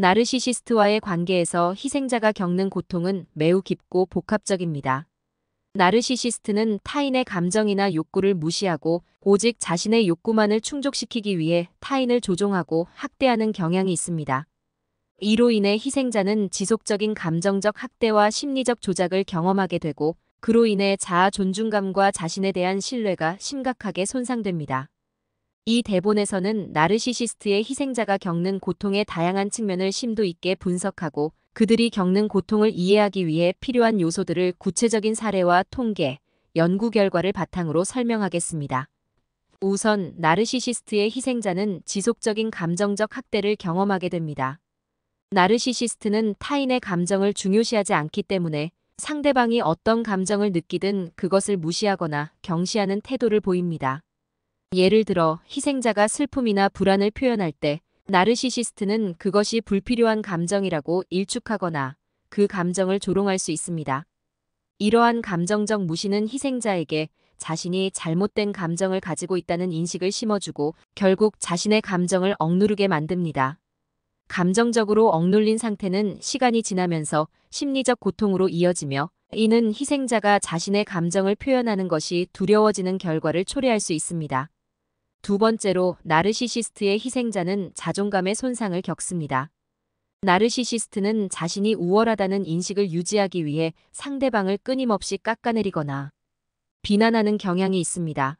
나르시시스트와의 관계에서 희생자가 겪는 고통은 매우 깊고 복합적입니다. 나르시시스트는 타인의 감정이나 욕구를 무시하고 오직 자신의 욕구만을 충족시키기 위해 타인을 조종하고 학대하는 경향이 있습니다. 이로 인해 희생자는 지속적인 감정적 학대와 심리적 조작을 경험하게 되고 그로 인해 자아 존중감과 자신에 대한 신뢰가 심각하게 손상됩니다. 이 대본에서는 나르시시스트의 희생자가 겪는 고통의 다양한 측면을 심도 있게 분석하고 그들이 겪는 고통을 이해하기 위해 필요한 요소들을 구체적인 사례와 통계, 연구 결과를 바탕으로 설명하겠습니다. 우선 나르시시스트의 희생자는 지속적인 감정적 학대를 경험하게 됩니다. 나르시시스트는 타인의 감정을 중요시하지 않기 때문에 상대방이 어떤 감정을 느끼든 그것을 무시하거나 경시하는 태도를 보입니다. 예를 들어 희생자가 슬픔이나 불안을 표현할 때 나르시시스트는 그것이 불필요한 감정이라고 일축하거나 그 감정을 조롱할 수 있습니다. 이러한 감정적 무시는 희생자에게 자신이 잘못된 감정을 가지고 있다는 인식을 심어주고 결국 자신의 감정을 억누르게 만듭니다. 감정적으로 억눌린 상태는 시간이 지나면서 심리적 고통으로 이어지며 이는 희생자가 자신의 감정을 표현하는 것이 두려워지는 결과를 초래할 수 있습니다. 두 번째로 나르시시스트의 희생자는 자존감의 손상을 겪습니다. 나르시시스트는 자신이 우월하다는 인식을 유지하기 위해 상대방을 끊임없이 깎아내리거나 비난하는 경향이 있습니다.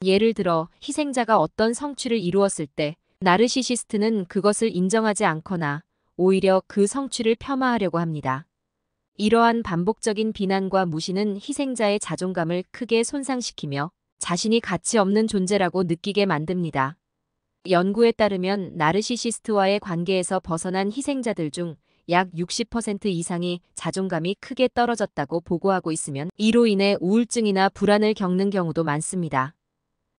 예를 들어 희생자가 어떤 성취를 이루었을 때 나르시시스트는 그것을 인정하지 않거나 오히려 그 성취를 폄하하려고 합니다. 이러한 반복적인 비난과 무시는 희생자의 자존감을 크게 손상시키며 자신이 가치 없는 존재라고 느끼게 만듭니다. 연구에 따르면 나르시시스트와의 관계에서 벗어난 희생자들 중 약 60% 이상이 자존감이 크게 떨어졌다고 보고하고 있으면 이로 인해 우울증이나 불안을 겪는 경우도 많습니다.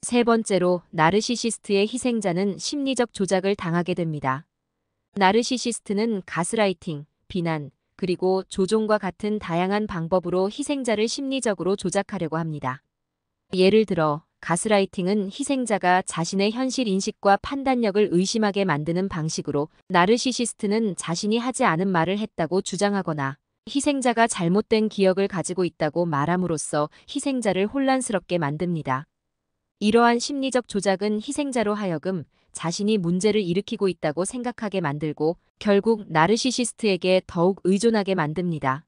세 번째로 나르시시스트의 희생자는 심리적 조작을 당하게 됩니다. 나르시시스트는 가스라이팅, 비난, 그리고 조종과 같은 다양한 방법으로 희생자를 심리적으로 조작하려고 합니다. 예를 들어 가스라이팅은 희생자가 자신의 현실 인식과 판단력을 의심하게 만드는 방식으로 나르시시스트는 자신이 하지 않은 말을 했다고 주장하거나 희생자가 잘못된 기억을 가지고 있다고 말함으로써 희생자를 혼란스럽게 만듭니다. 이러한 심리적 조작은 희생자로 하여금 자신이 문제를 일으키고 있다고 생각하게 만들고 결국 나르시시스트에게 더욱 의존하게 만듭니다.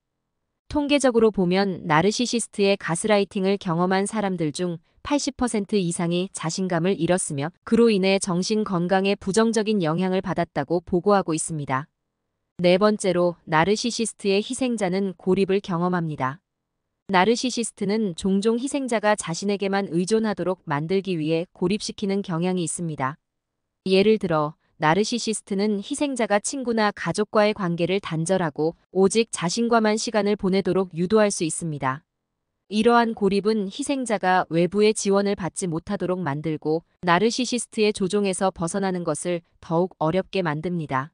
통계적으로 보면 나르시시스트의 가스라이팅을 경험한 사람들 중 80% 이상이 자신감을 잃었으며 그로 인해 정신 건강에 부정적인 영향을 받았다고 보고하고 있습니다. 네 번째로 나르시시스트의 희생자는 고립을 경험합니다. 나르시시스트는 종종 희생자가 자신에게만 의존하도록 만들기 위해 고립시키는 경향이 있습니다. 예를 들어 나르시시스트는 희생자가 친구나 가족과의 관계를 단절하고 오직 자신과만 시간을 보내도록 유도할 수 있습니다. 이러한 고립은 희생자가 외부의 지원을 받지 못하도록 만들고 나르시시스트의 조종에서 벗어나는 것을 더욱 어렵게 만듭니다.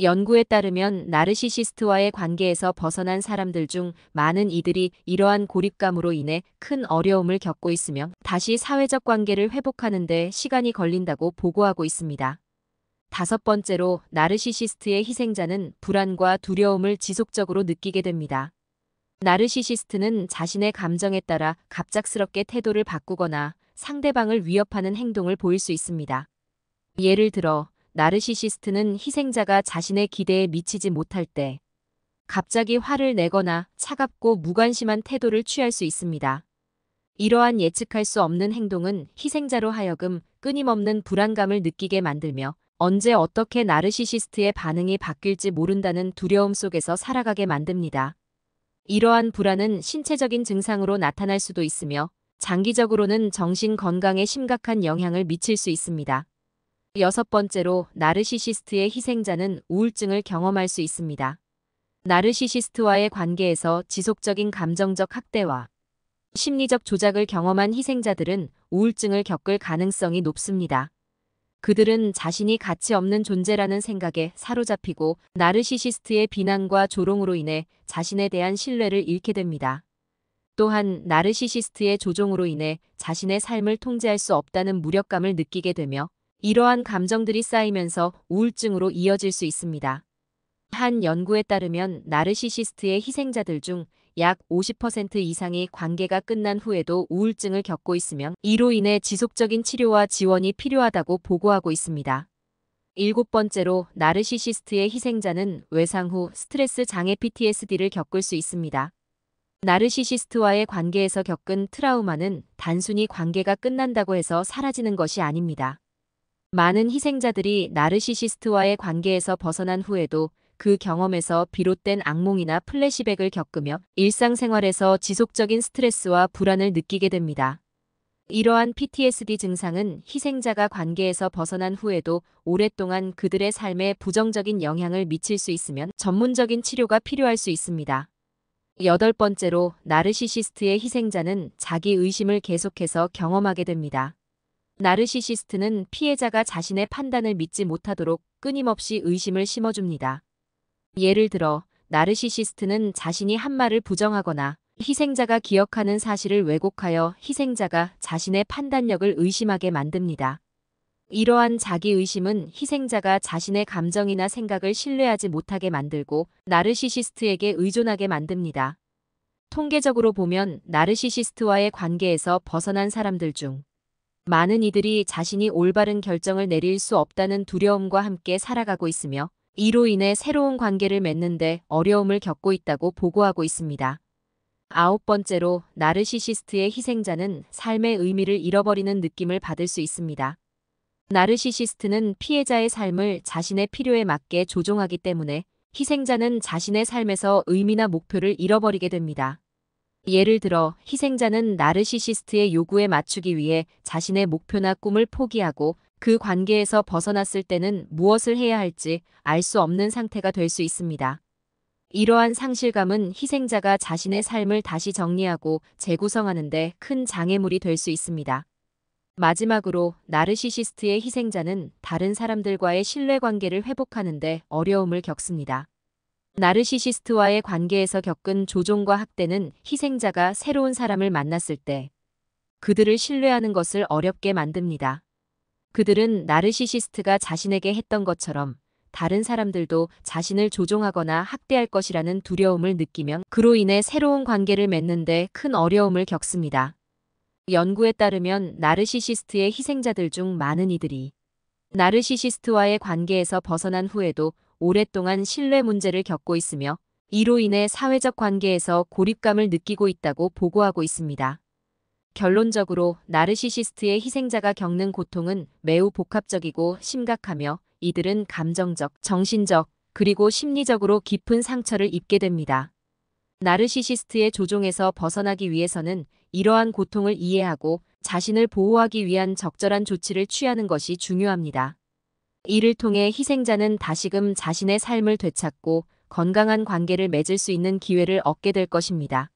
연구에 따르면 나르시시스트와의 관계에서 벗어난 사람들 중 많은 이들이 이러한 고립감으로 인해 큰 어려움을 겪고 있으며 다시 사회적 관계를 회복하는 데 시간이 걸린다고 보고하고 있습니다. 다섯 번째로 나르시시스트의 희생자는 불안과 두려움을 지속적으로 느끼게 됩니다. 나르시시스트는 자신의 감정에 따라 갑작스럽게 태도를 바꾸거나 상대방을 위협하는 행동을 보일 수 있습니다. 예를 들어 나르시시스트는 희생자가 자신의 기대에 미치지 못할 때 갑자기 화를 내거나 차갑고 무관심한 태도를 취할 수 있습니다. 이러한 예측할 수 없는 행동은 희생자로 하여금 끊임없는 불안감을 느끼게 만들며 언제 어떻게 나르시시스트의 반응이 바뀔지 모른다는 두려움 속에서 살아가게 만듭니다. 이러한 불안은 신체적인 증상으로 나타날 수도 있으며 장기적으로는 정신 건강에 심각한 영향을 미칠 수 있습니다. 여섯 번째로 나르시시스트의 희생자는 우울증을 경험할 수 있습니다. 나르시시스트와의 관계에서 지속적인 감정적 학대와 심리적 조작을 경험한 희생자들은 우울증을 겪을 가능성이 높습니다. 그들은 자신이 가치 없는 존재라는 생각에 사로잡히고 나르시시스트의 비난과 조롱으로 인해 자신에 대한 신뢰를 잃게 됩니다. 또한 나르시시스트의 조종으로 인해 자신의 삶을 통제할 수 없다는 무력감을 느끼게 되며 이러한 감정들이 쌓이면서 우울증으로 이어질 수 있습니다. 한 연구에 따르면 나르시시스트의 희생자들 중 약 50% 이상이 관계가 끝난 후에도 우울증을 겪고 있으며 이로 인해 지속적인 치료와 지원이 필요하다고 보고하고 있습니다. 일곱 번째로 나르시시스트의 희생자는 외상 후 스트레스 장애 PTSD를 겪을 수 있습니다. 나르시시스트와의 관계에서 겪은 트라우마는 단순히 관계가 끝난다고 해서 사라지는 것이 아닙니다. 많은 희생자들이 나르시시스트와의 관계에서 벗어난 후에도 그 경험에서 비롯된 악몽이나 플래시백을 겪으며 일상생활에서 지속적인 스트레스와 불안을 느끼게 됩니다. 이러한 PTSD 증상은 희생자가 관계에서 벗어난 후에도 오랫동안 그들의 삶에 부정적인 영향을 미칠 수 있으며 전문적인 치료가 필요할 수 있습니다. 여덟 번째로 나르시시스트의 희생자는 자기 의심을 계속해서 경험하게 됩니다. 나르시시스트는 피해자가 자신의 판단을 믿지 못하도록 끊임없이 의심을 심어줍니다. 예를 들어 나르시시스트는 자신이 한 말을 부정하거나 희생자가 기억하는 사실을 왜곡하여 희생자가 자신의 판단력을 의심하게 만듭니다. 이러한 자기의심은 희생자가 자신의 감정이나 생각을 신뢰하지 못하게 만들고 나르시시스트에게 의존하게 만듭니다. 통계적으로 보면 나르시시스트와의 관계에서 벗어난 사람들 중 많은 이들이 자신이 올바른 결정을 내릴 수 없다는 두려움과 함께 살아가고 있으며 이로 인해 새로운 관계를 맺는데 어려움을 겪고 있다고 보고하고 있습니다. 아홉 번째로 나르시시스트의 희생자는 삶의 의미를 잃어버리는 느낌을 받을 수 있습니다. 나르시시스트는 피해자의 삶을 자신의 필요에 맞게 조종하기 때문에 희생자는 자신의 삶에서 의미나 목표를 잃어버리게 됩니다. 예를 들어 희생자는 나르시시스트의 요구에 맞추기 위해 자신의 목표나 꿈을 포기하고 그 관계에서 벗어났을 때는 무엇을 해야 할지 알 수 없는 상태가 될 수 있습니다. 이러한 상실감은 희생자가 자신의 삶을 다시 정리하고 재구성하는 데 큰 장애물이 될 수 있습니다. 마지막으로 나르시시스트의 희생자는 다른 사람들과의 신뢰관계를 회복하는 데 어려움을 겪습니다. 나르시시스트와의 관계에서 겪은 조종과 학대는 희생자가 새로운 사람을 만났을 때 그들을 신뢰하는 것을 어렵게 만듭니다. 그들은 나르시시스트가 자신에게 했던 것처럼 다른 사람들도 자신을 조종하거나 학대할 것이라는 두려움을 느끼며 그로 인해 새로운 관계를 맺는 데 큰 어려움을 겪습니다. 연구에 따르면 나르시시스트의 희생자들 중 많은 이들이 나르시시스트와의 관계에서 벗어난 후에도 오랫동안 신뢰 문제를 겪고 있으며 이로 인해 사회적 관계에서 고립감을 느끼고 있다고 보고하고 있습니다. 결론적으로 나르시시스트의 희생자가 겪는 고통은 매우 복합적이고 심각하며 이들은 감정적, 정신적, 그리고 심리적으로 깊은 상처를 입게 됩니다. 나르시시스트의 조종에서 벗어나기 위해서는 이러한 고통을 이해하고 자신을 보호하기 위한 적절한 조치를 취하는 것이 중요합니다. 이를 통해 희생자는 다시금 자신의 삶을 되찾고 건강한 관계를 맺을 수 있는 기회를 얻게 될 것입니다.